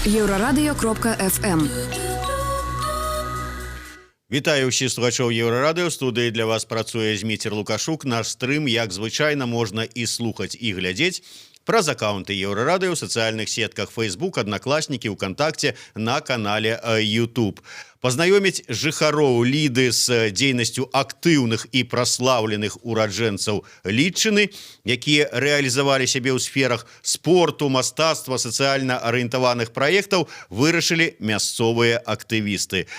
Еврорадио.FM. Вітаю ўсіх слухачоў Еўрарадыё. Студыі для вас працуе Зміцер Лукашук. Наш стрым, як звычайна, можна і слухаць, і глядзець праз аккаунты Еўрарадыё ў сацыяльных сетках Facebook, Аднакласнікі, ВКонтакце, на канале YouTube. Пазнаёміць жыхароў Ліды з дзейнасцю актыўных і праслаўленых ураджэнцаў Лідчыны, якія рэалізавалі сябе ў сферах спорту, мастацтва, сацыяльна арыентаваных праектаў, вырашылі мясцовыя актывісты.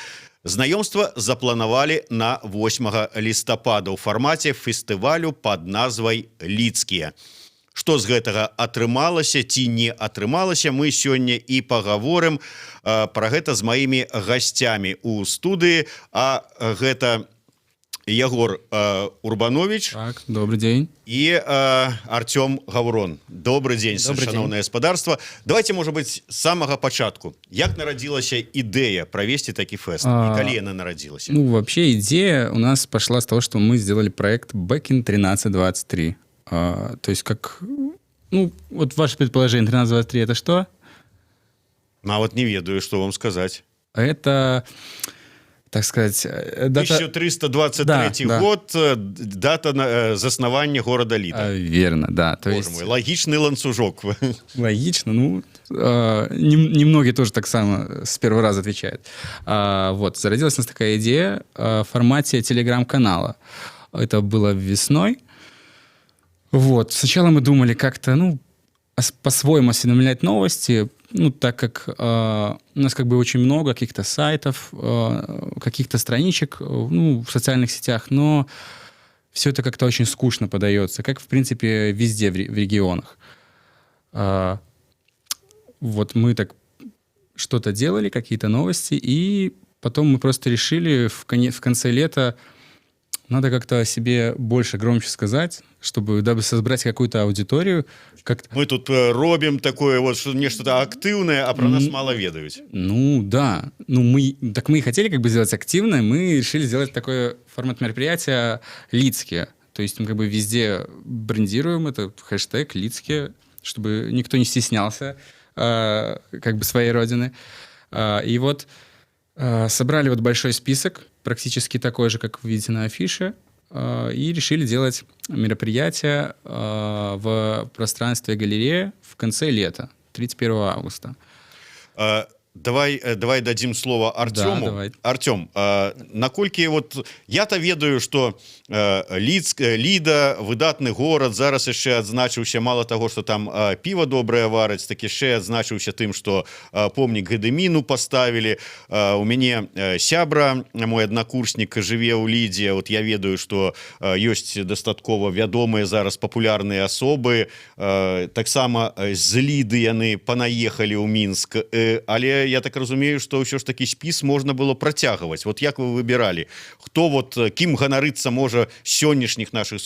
Знаёмства запланавалі на 8 лістапада ў фармаце фестывалю пад назвай «Лідскія». Што з гэтага атрымалася ці не атрымалася, мы сёння і пагаворым пра гэта з маімі гасцямі ў студыі. А гэта Егор Урбанович. Так, добрый день. И Артем Гаврон. Добрый день, шановное господарство. Давайте, может быть, с самого початку. Як народилась идея провести такой фест? И коли она народилась? Ну, вообще идея у нас пошла с того, что мы сделали проект Бэкин 1323. То есть как... Ну, вот ваше предположение, 1323 это что? Ну, а вот не ведаю, что вам сказать. Это... Так сказать, дата... 1323 год, дата заснавання города Лида. Верно, да. То есть... мой, логичный ланцужок. Логично, ну, немногие тоже так само с первого раза отвечают. Вот, зародилась у нас такая идея в формате телеграм-канала. Это было весной. Вот, сначала мы думали как-то, ну, по-своему осведомлять новости, ну, так как у нас как бы очень много каких-то сайтов, каких-то страничек, ну, в социальных сетях, но все это как-то очень скучно подается, как, в принципе, везде в регионах. Вот мы так что-то делали, какие-то новости, и потом мы просто решили в конце лета надо как-то о себе больше, громче сказать, дабы собрать какую-то аудиторию. Мы тут робим такое вот, что нечто активное, а про нас мало ведают. Ну, да. Ну, мы и хотели как бы сделать активное, мы решили сделать такой формат мероприятия «Лидские». То есть мы как бы везде брендируем это, хэштег «Лидские», чтобы никто не стеснялся как бы своей родины. И вот собрали вот большой список, практически такой же, как вы видите на афише, и решили делать мероприятие в пространстве галереи в конце лета, 31 августа. Давай дадим слово Артему. Да, давай. Артем, наколькі вот я-то ведаю, что Ліда выдатны город, зараз яшчэ адзначыўся, мало того, что там пиво добрае вараць, так яшчэ адзначыўся тым, что помнік Гэдэміну поставили. У мяне сябра, мой аднакурснік жыве ў Лідзе. Вот я ведаю, что ёсць дастаткова вядомыя зараз папулярныя асобы. Таксама з Ліды яны панаехалі ў Мінск, але я так разумею, что ўсё ж таки спіс можна было працягваць. Вот як вы выбирали, хто вот кім ганарыцца можа сённяшніх наших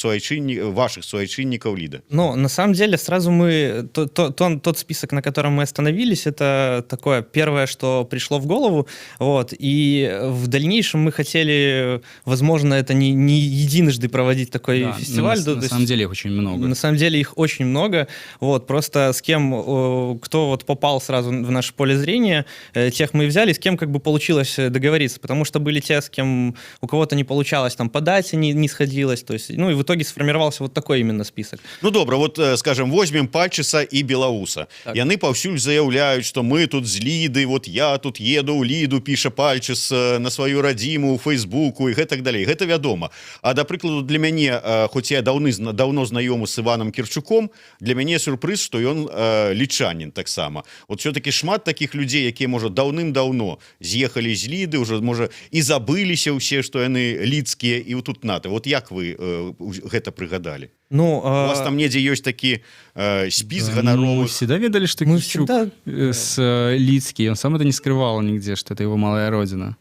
ваших суайчыннікаў Ліда? Ну, на самом деле, сразу мы... Тот список, на котором мы остановились, это такое первое, что пришло в голову. Вот. И в дальнейшем мы хотели, возможно, это не единожды проводить такой фестиваль. На самом деле их очень много. На самом деле их очень много. Вот. Просто с кем, кто вот попал сразу в наше поле зрения, тех мы и взяли, с кем как бы получилось договориться. Потому что были те, с кем у кого-то не получалось там по дате, не сходилось. То есть, ну и в итоге сформировался вот такой именно список. Ну добра, вот скажем, возьмем Пальчыса и Белауса. Так. Яны паўсюль заяўляюць, что мы тут з Ліды, вот я тут еду ў Ліду, піша Пальчыс на сваю радзіму ў Фейсбуку и гэтак далей. Гэта вядома. А да прыкладу для мяне, хоць я давно знаёмы з Іванам Кірчуком, для мяне сюрпрыз, что ён лічанін таксама. Вот все-таки шмат таких людей, якія можа даўным-даўно з'ехалі з Ліды, уже можа і забыліся ўсе, што яны лідскія, і вот тут наты. Вот як вы гэта прыгадалі? Ну, у вас там недзе ёсць такі спіс ганаровых. Мы всегда ведали, что Кирчук с Лидский, он сам это не скрывал нигде, что это его малая родина.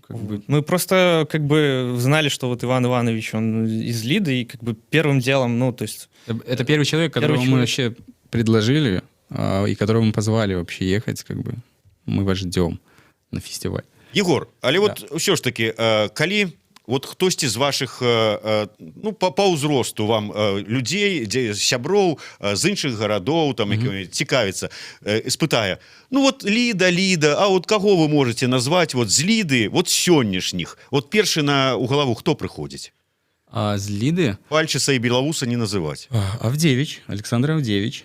Как бы... Мы просто как бы знали, что вот Иван Иванович, он из Лиды, и как бы первым делом, ну, то есть... Это первый человек, которого мы вообще предложили, и которого мы позвали вообще ехать, как бы. Мы вас ждем на фестиваль. Егор, але вот ўсё ж таки, калі вот хтосьці з вашых ну па ўзросту вам людзей, сяброў з іншых гарадоў там цікавіцца, спытае: ну вот Ліда, а вот каго вы можете назваць вот з Ліды, вот сённяшніх, вот першы у галаву хто прыходзіць? А з Лиды? Пальчица и Белоуса не называть. Авдевич, Александр Авдевич.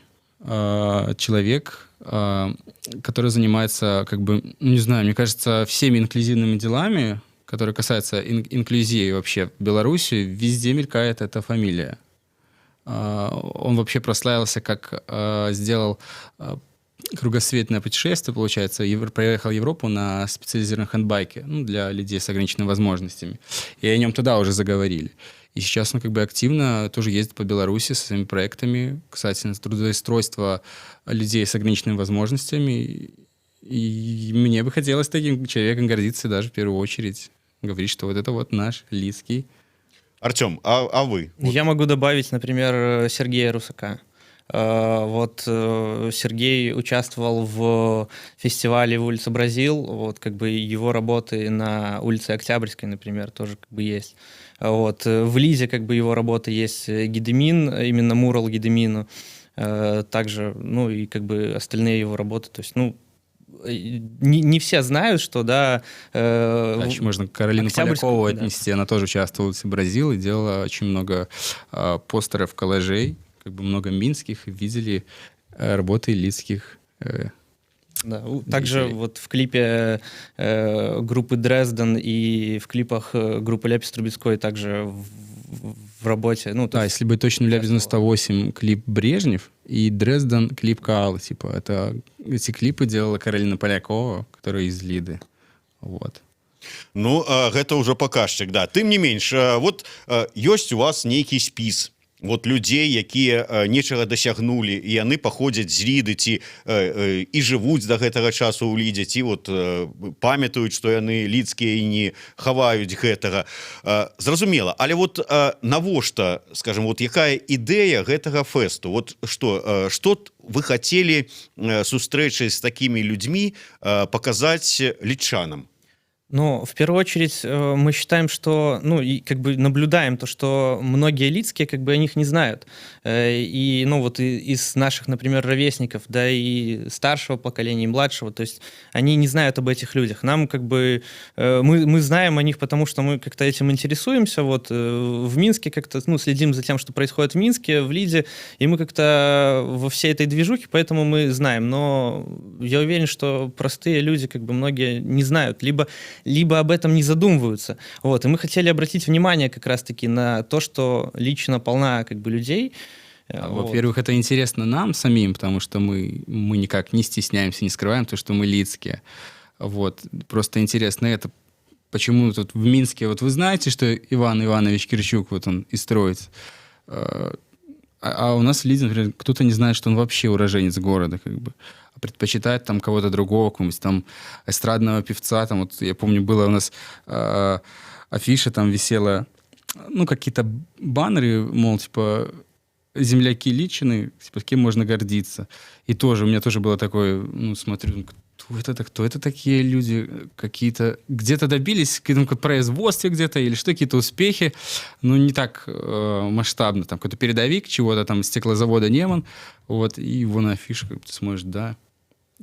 Человек, который занимается, как бы, ну, не знаю, мне кажется, всеми инклюзивными делами, которые касаются инклюзии вообще в Беларуси, везде мелькает эта фамилия. Он вообще прославился, как сделал кругосветное путешествие, получается, проехал Европу на специализированном хендбайке, ну, для людей с ограниченными возможностями. И о нем тогда уже заговорили. И сейчас он как бы активно тоже ездит по Беларуси со своими проектами касательно трудоустройства людей с ограниченными возможностями. И мне бы хотелось таким человеком гордиться даже в первую очередь. Говорить, что вот это вот наш Лидский. Артем, а вы? Я могу добавить, например, Сергея Русака. Вот Сергей участвовал в фестивале в улице Бразил, вот как бы его работы на улице Октябрьской, например, тоже как бы есть. Вот в Лизе как бы его работы есть Гедемин, именно мурал Гедемину, также, ну и как бы остальные его работы, то есть, ну, не все знают, что, да... Еще можно Каролину Полякову отнести, она тоже участвовала в Бразил и делала очень много постеров, коллажей, как бы много минских, и видели работы лидских. Да, также вот в клипе группы Дрезден и в клипах группы Ляпис Трубецкой также в работе. Ну, да, если быть точным, Ляпис 98 клип Брежнев и Дрезден клип Каалы. Типа, эти клипы делала Каролина Полякова, которая из Лиды. Вот. Ну, гэта ўжо паказчык, да. Тым не менш, вот ёсць у вас нейкі спіс вот людзей, якія нечага дасягнулі, і яны паходзяць з Ліды, ці і жывуць да гэтага часу ў Лідзе, ці вот памятаюць, што яны лідскія і не хаваюць гэтага. Зразумела, але вот навошта, скажем, вот якая ідэя гэтага фэсту? Вот што вы хацелі сустрэчай з такімі людзьмі паказаць лідчанам? Ну, в первую очередь, мы считаем, что, ну, и как бы наблюдаем то, что многие лидские, как бы, о них не знают. И, ну, вот из наших, например, ровесников, да, и старшего поколения, и младшего, то есть они не знают об этих людях. Нам, как бы, мы знаем о них, потому что мы как-то этим интересуемся, вот, в Минске как-то, ну, следим за тем, что происходит в Минске, в Лиде, и мы как-то во всей этой движухе, поэтому мы знаем. Но я уверен, что простые люди, как бы, многие не знают, либо об этом не задумываются. Вот. И мы хотели обратить внимание как раз-таки на то, что лично полна как бы людей. Во-первых, это интересно нам самим, потому что мы никак не стесняемся, не скрываем то, что мы лидские. Вот. Просто интересно это, почему тут в Минске, вот вы знаете, что Иван Иванович Кирчук, вот он и строит, а у нас в Лиде, например, кто-то не знает, что он вообще уроженец города, как бы. Предпочитает там кого-то другого, какого-нибудь там эстрадного певца. Там, вот, я помню, была у нас афиша, там висела, ну, какие-то баннеры, мол, типа, земляки Личины, типа, кем можно гордиться. И тоже, у меня тоже было такое, ну, смотрю, кто это такие люди, какие-то, где-то добились, в каком-то производстве где-то, или что, какие-то успехи, но не так масштабно, там, какой-то передовик чего-то, там, стеклозавода Неман, вот, и его на афише, как ты смотришь, да,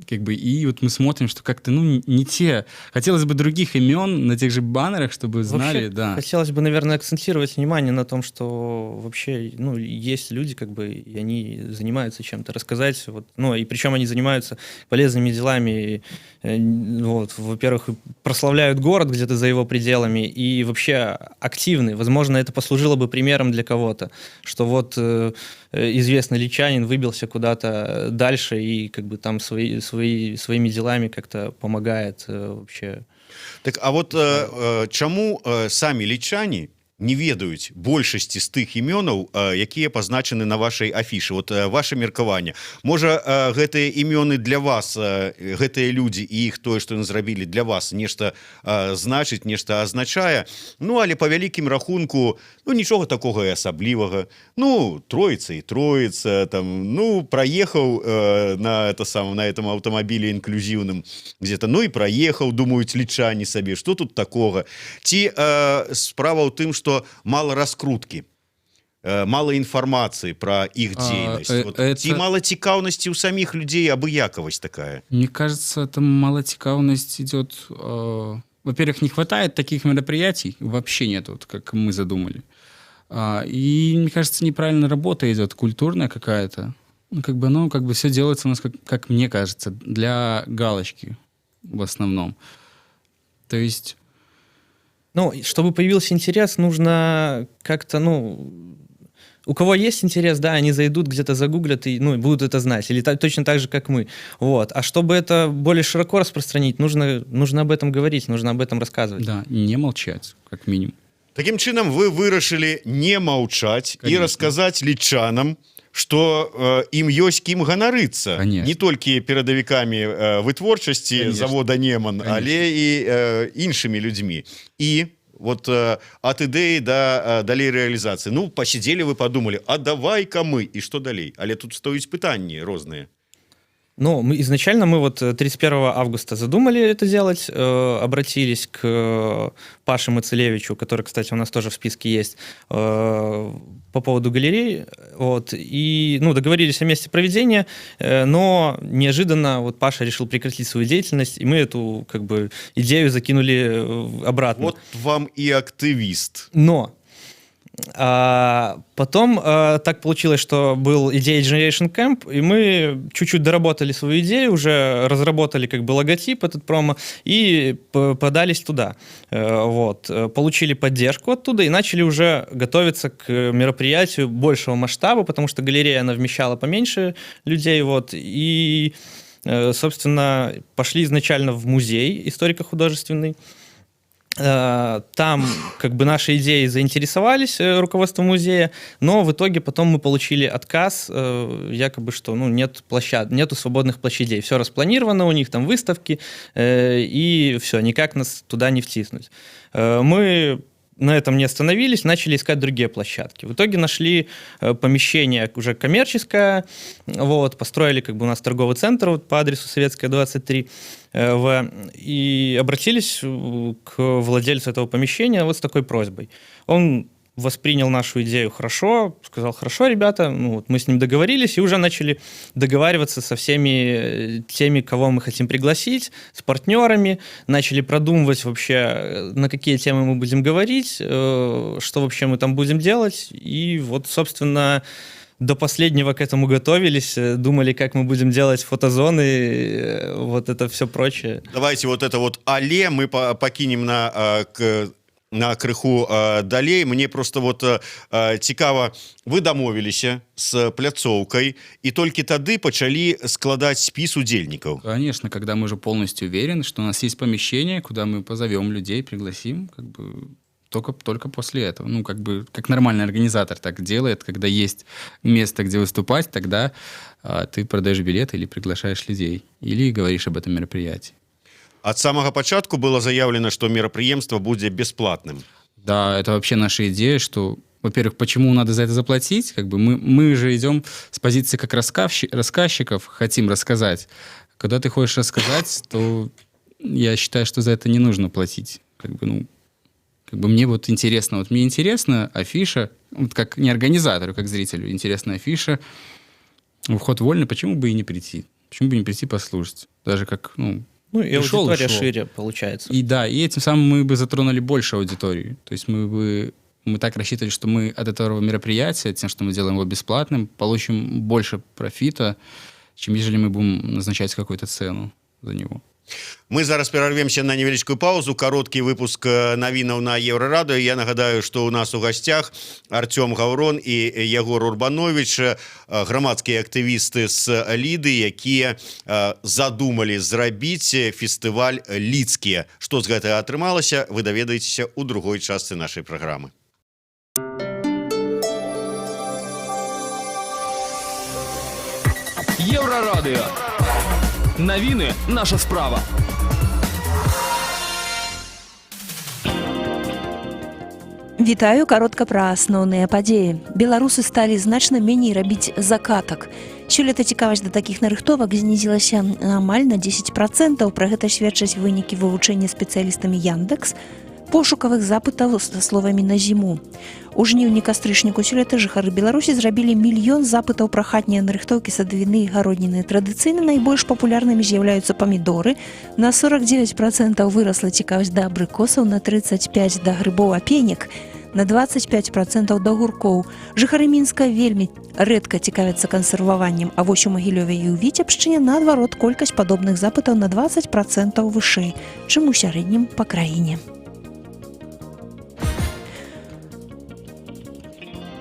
как бы, и вот мы смотрим, что как-то, ну, не те. Хотелось бы других имен на тех же баннерах, чтобы знали, вообще, да. Хотелось бы, наверное, акцентировать внимание на том, что вообще, ну, есть люди, как бы, и они занимаются чем-то, рассказать, вот, ну, и причем они занимаются полезными делами, вот, во-первых, прославляют город где-то за его пределами, и вообще активны. Возможно, это послужило бы примером для кого-то, что вот известный личанин выбился куда-то дальше и как бы там своими делами как-то помогает вообще. Так, а вот чаму самі лічане не ведаюць большасці з тых імёнаў, якія пазначаны на вашай афішы. Вот ваше меркаванне. Можа, гэтыя імёны для вас, гэтыя людзі і іх тое, што яны зрабілі для вас, нешта значыць, нешта азначае. Ну, але па вялікім рахунку, ну, нічога такога і асаблівага. Ну, троіца і троіца, там, ну, праехаў на этом аўтамабілі інклюзіўным где-то, ну, і праехаў, думаюць лічані сабе. Што тут такога? Ці справа ў тым, што мало раскруткі, мало інфармацыі пра іх дзейнасць. Вот, ці мало цікаўнасці ў саміх людзей, абыякавасць такая? Мне кажется, это малоцікавность идет... Во-первых, не хватает таких мероприятий, вообще нет, вот, как мы задумали. И, мне кажется, неправильная работа идет, культурная какая-то. Ну, как бы все делается у нас, как мне кажется, для галочки в основном. То есть... Ну, чтобы появился интерес, нужно как-то, ну, у кого есть интерес, да, они зайдут, где-то загуглят и, ну, будут это знать, или точно так же, как мы. Вот. А чтобы это более широко распространить, нужно об этом говорить, нужно об этом рассказывать. Да, не молчать, как минимум. Таким чынам, вы вырашылі не маўчаць і расказаць лічанам, што ім ёсць кім ганарыцца. Конечно. Не толькі перадавікамі вытворчасці Конечно. завода Неман, Конечно. але і іншымі людзьмі. І вот ад ідэі да далей рэалізацыі. Ну, пасядзелі, вы падумалі, а давай-ка мы, і што далей? Але тут стоюць пытанні розныя. Ну, изначально мы вот 31 августа задумали это делать, обратились к Паше Мацелевичу, который, кстати, у нас тоже в списке есть, по поводу галерей, вот, и, ну, договорились о месте проведения, но неожиданно вот Паша решил прекратить свою деятельность, и мы эту, как бы, идею закинули обратно. Вот вам и активист. Но потом так получилось, что был идея Generation Camp, и мы чуть-чуть доработали свою идею, уже разработали как бы логотип этот промо и подались туда. Вот. Получили поддержку оттуда и начали уже готовиться к мероприятию большего масштаба, потому что галерея, она вмещала поменьше людей. Вот. И, собственно, пошли изначально в музей историко-художественный. Там как бы наши идеи заинтересовались руководством музея, но в итоге потом мы получили отказ, якобы, что ну, нету свободных площадей. Все распланировано, у них там выставки, и все, никак нас туда не втиснуть. Мы на этом не остановились, начали искать другие площадки. В итоге нашли помещение уже коммерческое, вот, построили как бы у нас торговый центр вот, по адресу Советская, 23, и обратились к владельцу этого помещения вот с такой просьбой. Он воспринял нашу идею хорошо, сказал: хорошо, ребята, ну, вот мы с ним договорились и уже начали договариваться со всеми теми, кого мы хотим пригласить, с партнерами, начали продумывать вообще, на какие темы мы будем говорить, что вообще мы там будем делать, и вот, собственно, до последнего к этому готовились, думали, как мы будем делать фотозоны, вот это все прочее. Давайте вот это вот «але» мы покинем на крыху далей. Мне просто вот цікава, вы дамовіліся з пляцоўкай і толькі тады пачалі складаць спіс удзельнікаў. Конечно, когда мы уже полностью уверены, что у нас есть помещение, куда мы позовем людей, пригласим, как бы только после этого. Ну, как бы, как нормальный организатор так делает, когда есть место, где выступать, тогда ты продаешь билеты или приглашаешь людей, или говоришь об этом мероприятии. Ад самага пачатку было заявлено, что мерапрыемства будзе бесплатным. Да, это вообще наша идея, что, во-первых, почему надо за это заплатить? Как бы мы же идем с позиции как рассказчиков, хотим рассказать. Когда ты хочешь рассказать, то я считаю, что за это не нужно платить. Как бы мне вот интересно. Вот мне интересна афиша, вот как не организатору, как зрителю, интересная афиша. Вход вольный, почему бы и не прийти? Почему бы не прийти послушать? Даже как, Ну, и пришел, аудитория ушел. шире получается. И да, и этим самым мы бы затронули больше аудитории. То есть мы так рассчитывали, что мы от этого мероприятия, тем, что мы делаем его бесплатным, получим больше профита, чем ежели мы будем назначать какую-то цену за него. Мы зараз перарвемся на невялічкую паузу, кароткі выпуск навінаў на Еўрарадыё. Я нагадаю, што ў нас у гасцях Артём Гаўрон і Егор Урбанович, грамадскія актывісты з Ліды, якія задумалі зрабіць фестываль «Лідскія». Што з гэтага атрымалася, вы даведаецеся ў другой частцы нашай праграмы. Еўрарадыё. Навіны наша справа. Вітаю, каротка пра асноўныя падзеі. Беларусы сталі значна меней рабіць закатак. Сёлета цікавасць да такіх нарыхтовак знізілася амаль на 10%. Пра гэта сведчаць вынікі вывучэння спецыялістамі Яндекс пошукавых запытаў са словамі на зіму. У жніўні-кастрычніку сёлета жыхары Беларусі зрабілі 1 мільён запытаў пра хатнія нарыхтоўкі садавіны і гародніны. Традыцыйна найбольш папулярнымі з'яўляюцца памідоры. На 49% вырасла цікавасць да абрыкосаў, на 35% да грыбоў апенек, на 25% да гуркоў. Жыхары Мінска вельмі рэдка цікавяцца кансерваваннем, а вось у Магілёве і ў Віцебшчыне, наадварот, колькасць падобных запытаў на 20% вышэй, чым у сярэднім па краіне.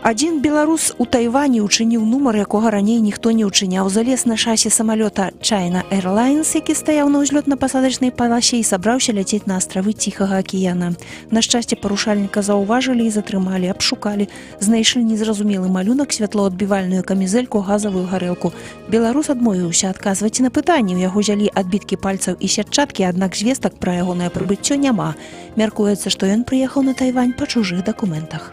Адзін беларус у Тайвані учыніў нумар, якога раней ніхто не ўчыняў. Залез на шасі самалёта China Airlines, які стаяў на ўзлётна-пасадачнай паласе і сабраўся ляцець на астравы Ціхага акіяна. На шчасце, парушальніка заўважылі і затрымалі, абшукалі. Знайшлі незразумелы малюнак, святлоадбівальную камізэльку, газавую гарэлку. Беларус адмовіўся адказваць на пытанні. У яго ўзялі адбіткі пальцаў і сятчаткі, аднак звестак пра ягонае прыбыццё няма. Мяркуецца, што ён прыехаў на Тайвань па чужых дакументах.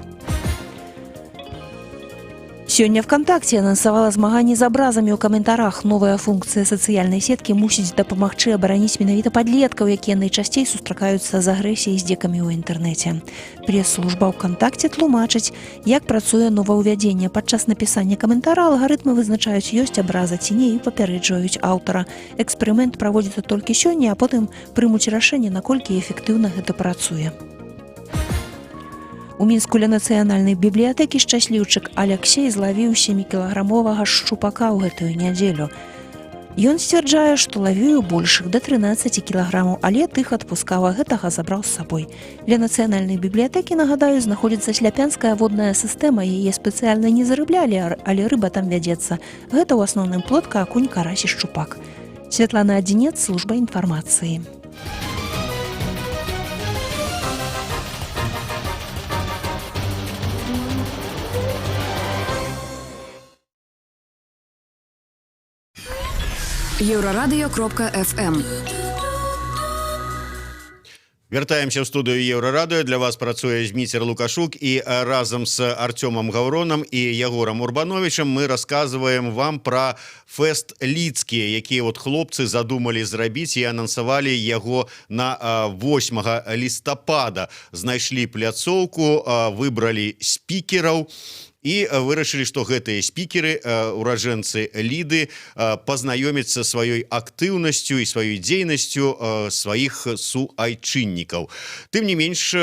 Сёння ВКонтакте анансавала змаганні з абразамі ў каментарах. Новая функцыя сацыяльнай сеткі мусіць дапамагчы абараніць менавіта падлеткаў, якія найчасцей сустракаюцца з агрэсіяй і здзекамі ў інтэрнэце. Прэс-служба ВКонтакте тлумачыць, як працуе новаўвядзенне. Падчас напісання каментара алгарытмы вызначаюць, ёсць абраза ці не, і папярэджваюць аўтара. Эксперымент праводзіцца толькі сёння, а потым прымуць рашэнне, наколькі эфектыўна гэта працуе. У Мінску ля нацыянальнай бібліятэкі шчасліўчык Аляксей злавіў 7-кілаграмовага шчупака ў гэтую нядзелю. Ён сцвярджае, што лавіў большых да 13 кілаграмаў, але тых адпускаў, а гэтага забраў з сабой. Ля нацыянальнай бібліятэкі, нагадаю, знаходзіцца сляпянская водная сістэма, яе спецыяльна не зарыблялі, але рыба там вядзецца. Гэта ў асноўным плотка, акунь, карась і шчупак. Святлана Адзінец, служба інфармацыі. Еўрарадыё.фм. Вяртаемся ў студыю Еўрарадыё. Для вас працуе Зміцер Лукашук, і разам з Артёмам Гаўронам і Ягорам Урбановичам мы расказваем вам пра фэст лідскі, які хлопцы задумалі зрабіць і анансавалі яго на 8 лістапада. Знайшлі пляцоўку, выбралі спікераў і вырашылі, што гэтыя спікеры, ураджэнцы Ліды, пазнаёмяць са сваёй актыўнасцю і сваёй дзейнасцю сваіх суайчыннікаў. Тым не менш,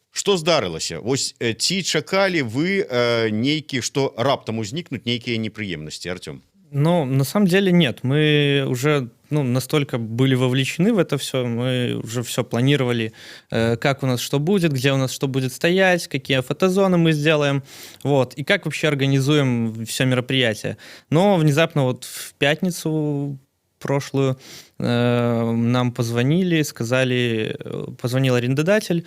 што здарылася? Вось ці чакалі вы нейкі, што раптам узнікнуць нейкія непрыемнасці, Артём? Ну, на самом деле нет. Мы уже настолько были вовлечены в это все, мы уже все планировали, как у нас что будет, где у нас что будет стоять, какие фотозоны мы сделаем, вот, и как вообще организуем все мероприятие. Но внезапно вот в пятницу прошлую нам позвонили, позвонил арендодатель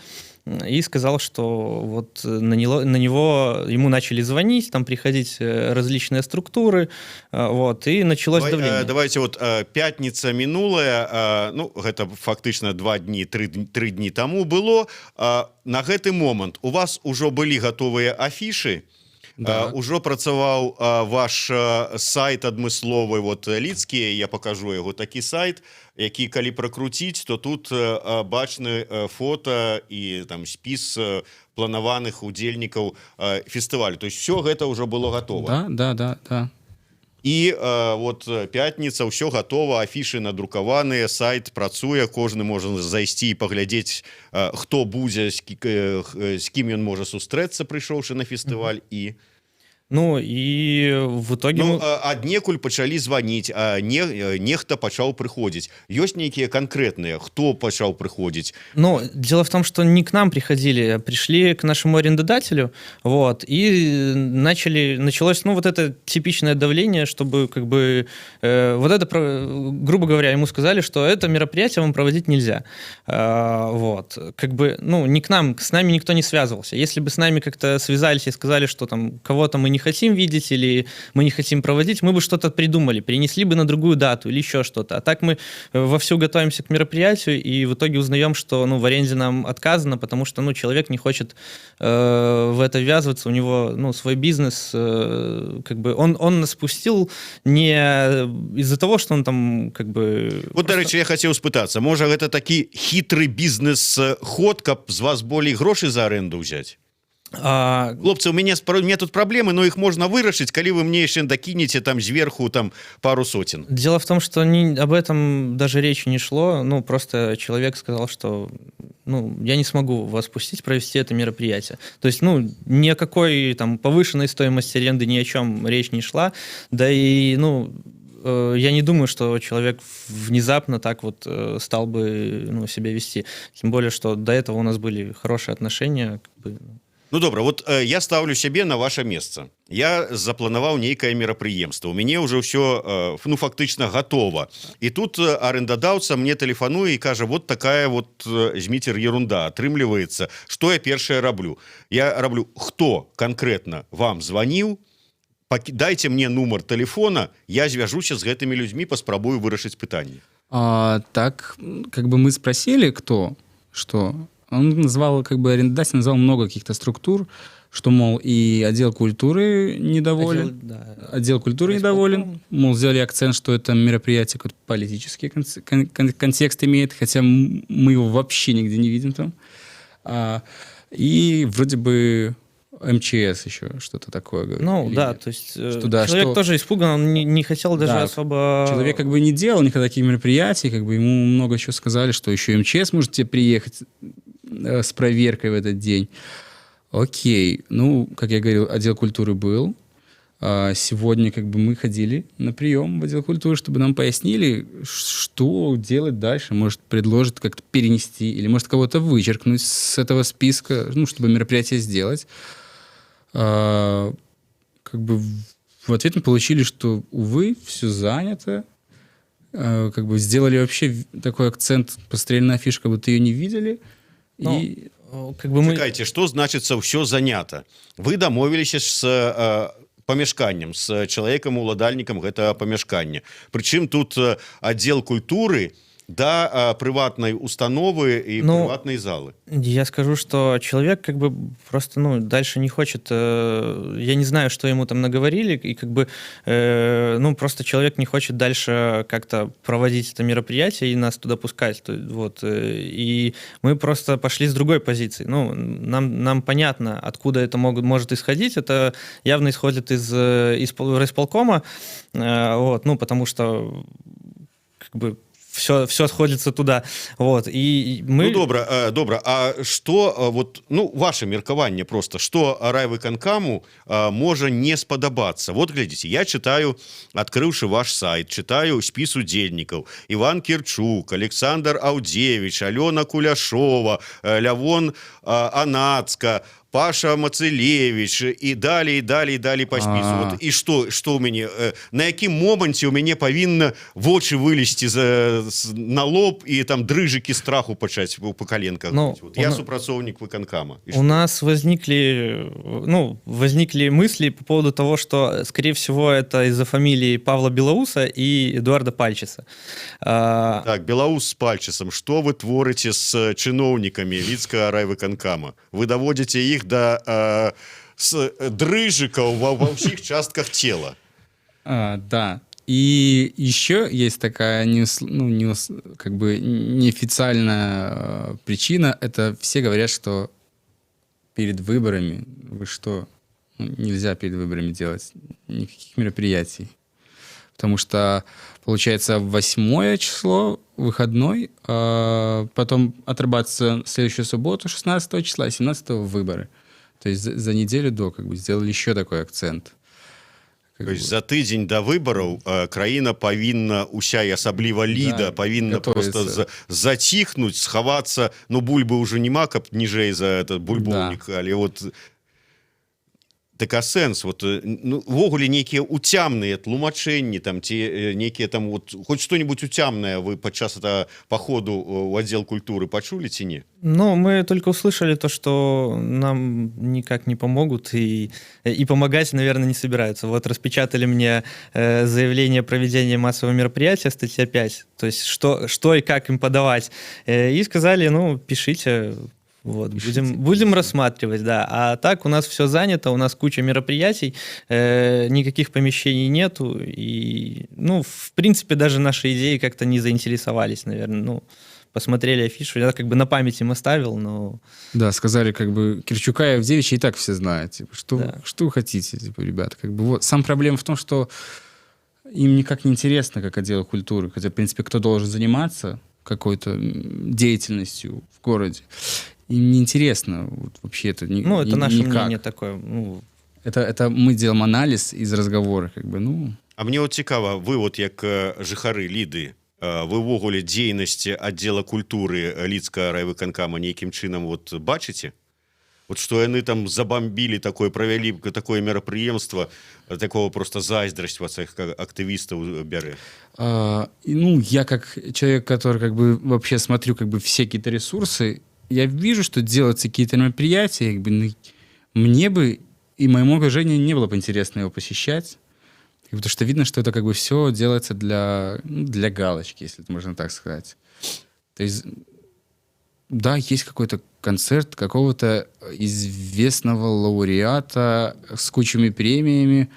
и сказал, что вот на него ему начали звонить, там приходить различные структуры, вот, и началось давление. Давайте пятница минулая, гэта фактычна 2 дні, 3 дні таму было. На гэты момант у вас ужо былі гатовыя афішы, да. Ужо працаваў ваш сайт адмысловы, лідскі, я покажу яго, такі сайт, які калі пракруціць, то тут бачны фота і там спіс планаваных удзельнікаў фестывалю. То есть все гэта ўжо было готово. Да. І пятніца, ўсё готова, афішы надрукаваныя, сайт працуе, кожны можа зайсці і паглядзець, хто будзе, з кім ён можа сустрэцца, прыйшоўшы на фестываль, і... Ну, и в итоге... Аднекуль пачалі званіць, а нехта пачаў прыходзіць. Ёсць нейкія конкретныя, хто пачаў прыходзіць? Ну, дело в том, что не к нам приходили, а пришли к нашему арендодателю, вот, и началось, вот это типичное давление, чтобы, грубо говоря, ему сказали, что это мероприятие вам проводить нельзя. Вот, не к нам, с нами никто не связывался. Если бы с нами как-то связались и сказали, что там кого-то мы не хотим видеть или мы не хотим проводить, мы бы что-то придумали, перенесли бы на другую дату или еще что-то. А так мы вовсю готовимся к мероприятию и в итоге узнаем, что в аренде нам отказано, потому что человек не хочет в это ввязываться, у него свой бизнес, он нас пустил не из-за того, что он там Вот, до речі, я хотів спытацца, можа гэта такі хітры бізнес-ход, каб з вас болей грошай за аренду ўзяць? Хлопцы, у меня тут проблемы, но их можно вырашить, коли вы мне еще докинете там сверху там пару сотен. Дело в том, что об этом даже речи не шло. Просто человек сказал, что я не смогу вас пустить провести это мероприятие. То есть, ни о какой там повышенной стоимости аренды ни о чем речь не шла. Да и, я не думаю, что человек внезапно так вот стал бы себя вести. Тем более, что до этого у нас были хорошие отношения. Ну, добра, вот я ставлю сябе на ваше месца. Я запланаваў нейкае мерапрыемства. У мяне ўжо ўсё, фактычна готово. І тут арендадаўца мне тэлефануе і кажа, вот такая вот, Зміцер, ерунда. Атрымліваецца, што я першае раблю? Я раблю, хто конкретно вам званіў, дайте мне нумар телефона, я звяжуся з гэтымі людзьмі, паспрабую вырашыць пытанне. Так, мы спросили, кто, что... Он назвал, арендодатель назвал много каких-то структур, что, мол, и отдел культуры недоволен, отдел культуры недоволен, мол, сделали акцент, что это мероприятие какой-то политический контекст имеет, хотя мы его вообще нигде не видим там. И вроде бы МЧС еще что-то такое говорит. Да, то есть человек тоже испуган, он не хотел даже особо... Человек не делал никогда таких мероприятий, ему много чего сказали, что еще и МЧС может тебе приехать с проверкой в этот день. Окей, как я говорил, отдел культуры был. Сегодня мы ходили на прием в отдел культуры, чтобы нам пояснили, что делать дальше. Может, предложат как-то перенести, или может кого-то вычеркнуть с этого списка, чтобы мероприятие сделать. В ответ мы получили, что, увы, все занято. Сделали вообще такой акцент, посмотрели на афишу, как будто ее не видели. Чекайте, что значит все занято? Вы домовились с памяшканнем, с человеком, уладальником гэтага памяшкання. Причем тут отдел культуры до приватной установы и приватной залы. Я скажу, что человек просто дальше не хочет. Я не знаю, что ему там наговорили, и просто человек не хочет дальше как-то проводить это мероприятие и нас туда пускать. И мы просто пошли с другой позиции. Нам понятно, откуда это может исходить. Это явно исходит из райисполкома, потому что все сходится туда. И мы... Добра. А что, ваше меркаванне просто, что райвыканкаму можа не спадабацца? Вот, глядзіце, я читаю, открыўшы ваш сайт, читаю спіс удзельнікаў. Иван Кирчук, Александр Аудзевич, Алена Куляшова, Лявон Анацка, Паша Мацелевич и далее по спису. И что у меня? На якім моманце у мяне павінна вочы вылезці на лоб и там дрыжыкі страху пачаць по коленках? Я супрацоўнік выканкама. У нас возникли мысли по поводу того, что, скорее всего, это из-за фамилии Павла Белоуса и Эдуарда Пальчеса. Так, Белоус с Пальчесом. Что вы творите с чыноўнікамі Віцкага райвыканкама? Вы доводите их до дрыжиков во всех частках тела. Да. И еще есть такая неофициальная причина. Это все говорят, что перед выборами нельзя перед выборами делать никаких мероприятий. Потому что, получается, 8 число, выходной, потом отрабатывается следующую субботу, 16 числа, и 17 выборы. То есть за неделю до сделали еще такой акцент. То есть за тыдзень до выбораў краіна павінна, уся і асабліва ліда, павінна просто заціхнуць, схавацца, бульбы ўжо няма, каб ніжэй за этот бульбоўнік, але Так а сэнс вот ну, ввогуле нейкія уцямныя тлумачэнні там ці нейкія там вот хоть что-нибудь уцямнае вы падчас этого походу у отдел культуры пачулі ці не? Ну, мы только услышали то, что нам никак не помогут и помогать, наверное, не собираются. Вот распечатали мне заявление о проведении массового мероприятия, статья 5, то есть что и как им подавать. И сказали, ну, пишите. Вот, будем рассматривать, да. А так у нас все занято, у нас куча мероприятий, никаких помещений нету. И, ну, в принципе, даже наши идеи как-то не заинтересовались, наверное. Ну, посмотрели афишу, я как бы на памяти им оставил, но... Да, сказали, как бы, Кирчука и Авдевича и так все знают. Типа, Да. что вы хотите, типа, ребята? Как бы, вот. Сам проблема в том, что им никак не интересно, как отделу культуры. Хотя, в принципе, кто должен заниматься какой-то деятельностью в городе. Им не интересно вот, вообще это Ну, это наше никак. мнение такое. Ну, Это мы делаем анализ из разговора, как бы, ну... А мне от цікава, вы вот як жыхары Ліды, вы ўвогуле дзейнасці аддзела культуры Лідскага райвыканкама нейкім чынам вот бачыце? Вот что яны там забомбили такое, провели такое мероприемство, такого просто зайздрасць вас актывістаў бярэ. Ну, я как человек, который как бы вообще смотрю как бы все какие-то ресурсы, я вижу, что делаются какие-то мероприятия, как бы, ну, мне бы и моему окружению не было бы интересно его посещать, потому что видно, что это как бы все делается для галочки, если это можно так сказать. То есть, да, есть какой-то концерт какого-то известного лауреата с кучами премиями,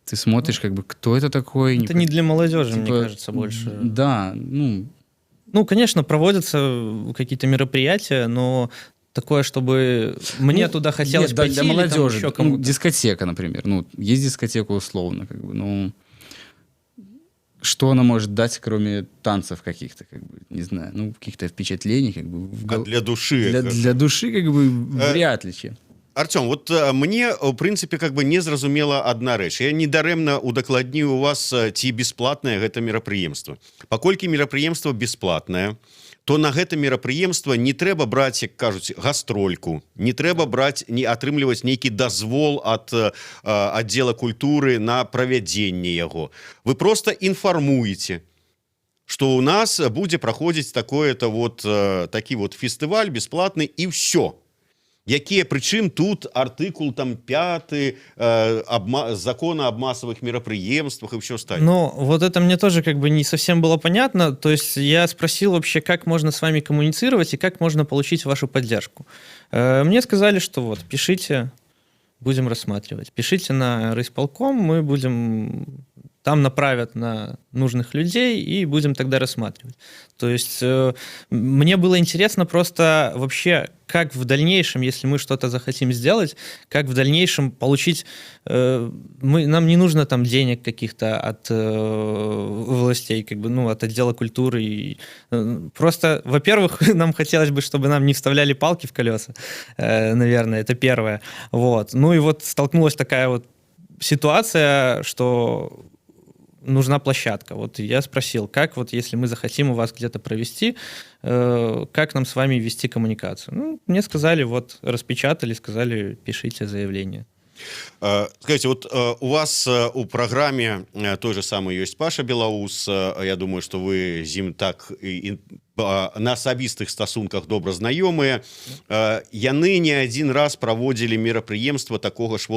ты смотришь, как бы, кто это такой. это не для молодежи, типа, мне кажется, больше. Да, ну... Ну, конечно, проводятся какие-то мероприятия, но такое, чтобы мне туда хотелось нет, пойти для или там молодежи, еще кому-то. дискотека, например. Ну, есть дискотека условно, как бы, ну... Что она может дать, кроме танцев каких-то, как бы, не знаю, ну, каких-то впечатлений, как бы... А для души? Для души, как бы, вряд ли чем. Артём, вот мне, в принципе, как бы не зразумела одна рэч. Я недарэмна удакладніў у вас, ці бесплатнае гэта мерапрыемства. Паколькі мерапрыемства бесплатнае, то на гэта мерапрыемства не трэба браць, як кажуць, гастрольку, не трэба браць, не атрымліваць нейкі дазвол ад аддзела культуры на правядзенне яго. Вы просто інфармуеце, што ў нас будзе праходзіць такое-то вот такі вот фестываль бесплатны і ўсё. Якія, прычым тут артыкул там 5 закона об массовых мероприемствах и все остальное. Ну, вот это мне тоже как бы не совсем было понятно. То есть я спросил вообще, как можно с вами коммуницировать и как можно получить вашу поддержку. Мне сказали, что вот, пишите, будем рассматривать. Пишите на райисполком, мы будем... Там направят на нужных людей и будем тогда рассматривать. То есть мне было интересно просто вообще, как в дальнейшем, если мы что-то захотим сделать, как в дальнейшем получить... нам не нужно там денег каких-то от властей, как бы, ну, от отдела культуры. И, просто, во-первых, нам хотелось бы, чтобы нам не вставляли палки в колеса, наверное, это первое. Вот. Ну и вот столкнулась такая вот ситуация, что... нужна площадка. Вот я спросил, как вот если мы захотим у вас где-то провести, как нам с вами вести коммуникацию? Ну, мне сказали, вот распечатали, сказали, пишите заявление. Скажите, вот у вас у программе той же самой есть Паша Белаус. Я думаю, что вы з ім так на асабістых стасунках добра знаёмыя. Яны не один раз праводзілі мерапрыемства такога ж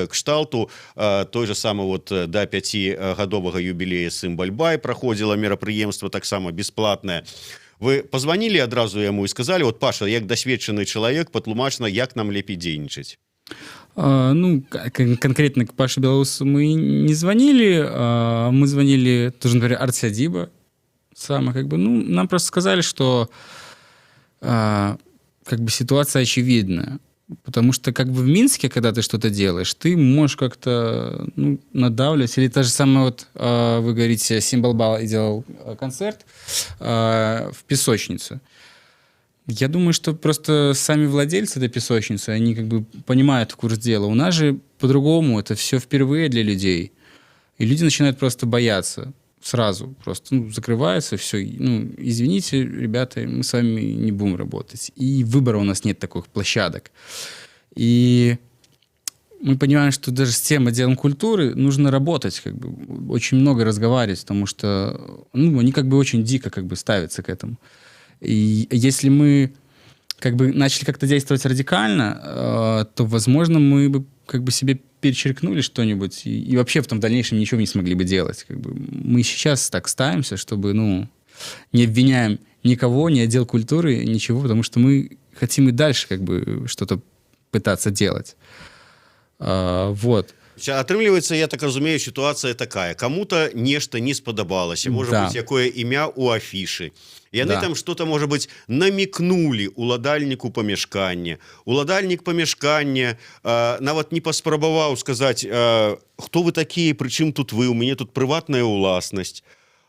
кшталту. Той же самы вот да 5-гадовага юбілея Сымбальбай праходзіла мерапрыемства таксама бесплатнае. Вы позвонили адразу яму і сказали: вот, Паша, як дасведчаны чалавек, патлумачна, як нам лепей дзейнічаць? Ну, конкретно к Паше Белоусу мы не звонили, мы звонили тоже, например, Артсядиба, как бы, ну, нам просто сказали, что как бы ситуация очевидная, потому что как бы в Минске, когда ты что-то делаешь, ты можешь как-то, ну, надавливать, или та же самая вот, вы говорите, Симбалбал делал концерт в песочнице. Я думаю, что просто сами владельцы этой песочницы, они как бы понимают курс дела. У нас же по-другому, это все впервые для людей. И люди начинают просто бояться сразу. Просто, ну, закрывается все. Ну, извините, ребята, мы с вами не будем работать. И выбора у нас нет таких площадок. И мы понимаем, что даже с тем отделом культуры нужно работать, как бы, очень много разговаривать, потому что, ну, они как бы очень дико как бы ставятся к этому. И если мы как бы начали как-то действовать радикально, то, возможно, мы бы как бы себе перечеркнули что-нибудь и вообще в том дальнейшем ничего не смогли бы делать. Как бы мы сейчас так ставимся, чтобы, ну, не обвиняем никого, ни отдел культуры, ничего, потому что мы хотим и дальше как бы что-то пытаться делать. Вот. Атрымліваецца, я так разумею, сітуацыя такая, кому-то нешта не спадабалася, можа Да. быць якое імя ў афішы, яны Да. там что-то, можа быць, намікнулі уладальніку памяшкання, уладальнік памяшкання нават не паспрабаваў сказаць, хто вы такія, прычым тут вы, у мяне тут прыватная ўласнасць,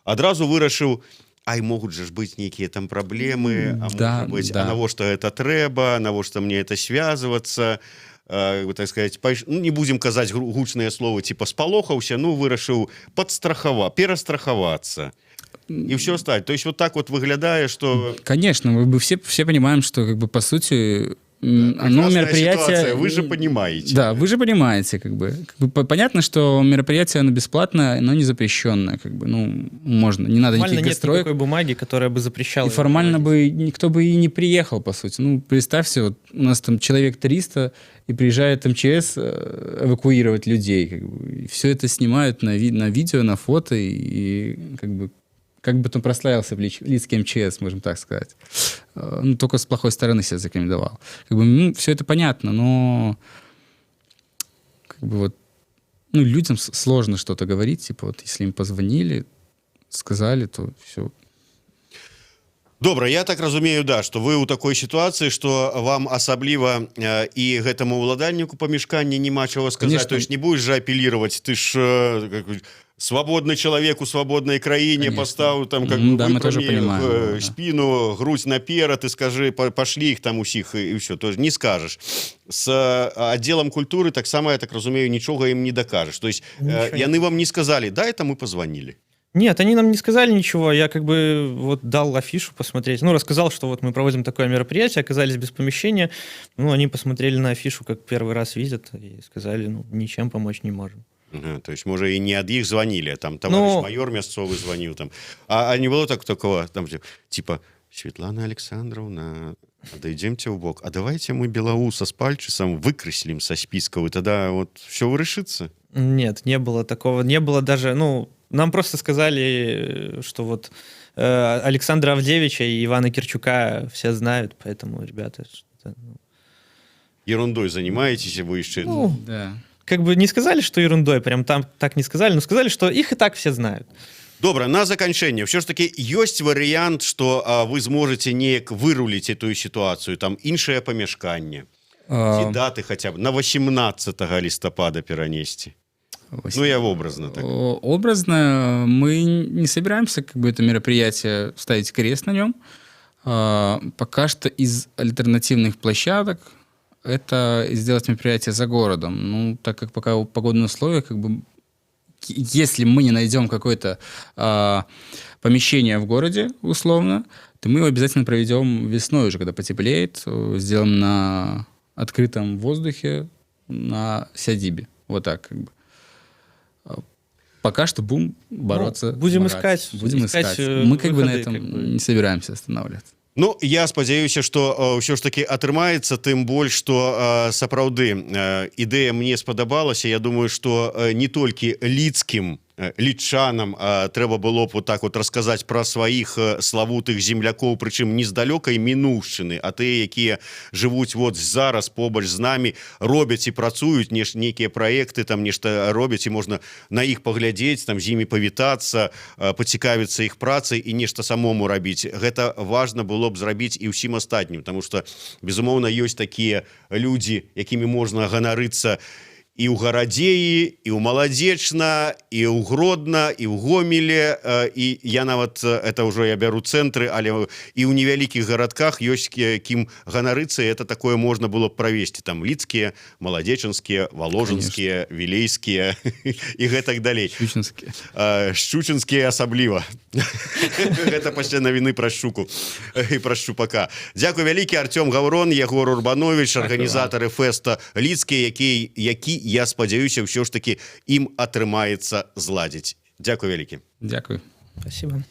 адразу вырашыў, ай, могуць же ж быць нейкія там праблемы, а Да, можа быць, да. а навошта гэта трэба, навошта мне это связывацца, так сказать, ну, не будем казаць гучныя словы, типа спалохаўся, ну, вырашыў перастрахавацца и все остальное. То есть вот так вот выглядае, что... Конечно, мы бы все понимаем, что как бы по сути оно прекрасная мероприятие... ситуация, вы же понимаете. Да, вы же понимаете, как бы понятно, что мероприятие, оно бесплатное, но не запрещенное, как бы, ну, можно, не надо Формально никаких нет гастроек. такой бумаги, которая бы запрещала. И формально бы никто бы и не приехал, по сути. Ну, представьте, вот у нас там человек 300, и приезжает МЧС эвакуировать людей, как бы, и все это снимают на видео, на фото, и как бы там прославился в лицке МЧС, можем так сказать. Ну, только с плохой стороны себя зарекомендовал. Как бы, ну, все это понятно, но как бы вот, ну, людям сложно что-то говорить, типа вот если им позвонили, сказали, то все. Добра, я так разумею, да, что вы ў такой сітуацыі, что вам асабліва і гэтаму ўладальніку памяшкання няма чаго сказаць, Конечно. то есть не будешь же апеллировать, ты ж свободный человек у свободной краине, Конечно. поставил там как Да, мы тоже понимаем, да. спину, грудь наперед и скажи, пошли их там усіх и все, тоже не скажешь. С отделом культуры так само, я так разумею, ничего им не докажешь. То есть яны вам не сказали, да, это мы позвонили. Нет, они нам не сказали ничего. Я как бы вот дал афишу посмотреть. Ну, рассказал, что вот мы проводим такое мероприятие, оказались без помещения. Ну, они посмотрели на афишу, как первый раз видят, и сказали, ну, ничем помочь не можем. Ага, то есть, может, и не от их звонили, а там товарищ майор мясцовый звонил. Там. А не было такого, там, типа, Светлана Александровна, отойдемте в бок, а давайте мы Белоуса с Пальчисом выкреслим со списков, и тогда вот все решится? Нет, не было такого. Не было даже, ну, нам просто сказали, что вот Александра Авдевича и Ивана Кирчука все знают, поэтому, ребята... Ерундой занимаетесь, вы еще... Ну, Да. как бы не сказали, что ерундой, прям там так не сказали, но сказали, что их и так все знают. Добра, на заканчэнне ўсё ж таки ёсць варыянт, што вы зможаце неяк выруліць эту сітуацыю, там іншае памяшканне ці даты хаця б на 18 лістапада перанесці. Ну, я образно так. Образно мы не собираемся как бы это мероприятие ставить крест на нем. Пока что из альтернативных площадок это сделать мероприятие за городом. Ну, так как пока погодные условия, как бы, если мы не найдем какое-то помещение в городе, условно, то мы его обязательно проведем весной уже, когда потеплеет, сделаем на открытом воздухе, на сядибе. Вот так как бы. Пока что будем бороться. Ну, будем змагаться. искать. Будем искать. Мы как бы на выходы, этом как бы. не собираемся останавливаться. Ну, я спадзяюся, што ўсё ж таки атрымаецца, тым больш, што сапраўды ідэя мне спадабалася. Я думаю, што не толькі лідскім лічанам трэба было б вот так вот расказаць пра сваіх славутых землякоў, прычым не з далёкай мінуўшчыны, а тыя, якія жывуць вот зараз побач з намі, робяць і працуюць нейкія праекты, там нешта робяць, і можна на іх паглядзець, там з імі павітацца, пацікавіцца іх працай і нешта самому рабіць. Гэта важна было б зрабіць і ўсім астатнім, таму што, безумоўна, ёсць такія людзі, якімі можна ганарыцца і ў Гарадзеі, і ў Маладзечна, і ў Гродна, і ў Гомеле, і я нават, это ўжо я бяру цэнтры, але і ў невялікіх гарадках ёсць кім ганарыцца, і это такое можна было б правесці. Там лідскія, маладзечанскія, валожанскія, вілейскія і гэтак далей. Щучинские. Шчучынскія асабліва. Гэта пасля навіны пра Шчуку і пра Шчупака. Дзякуй вялікі, Артём Гаўрон, Егор Урбанович, арганізатары фэста лідскія, які я спадзяюся ўсё ж таки ім атрымаецца зладзіць. Дзякуй вялікі. Дякую. Спасибо.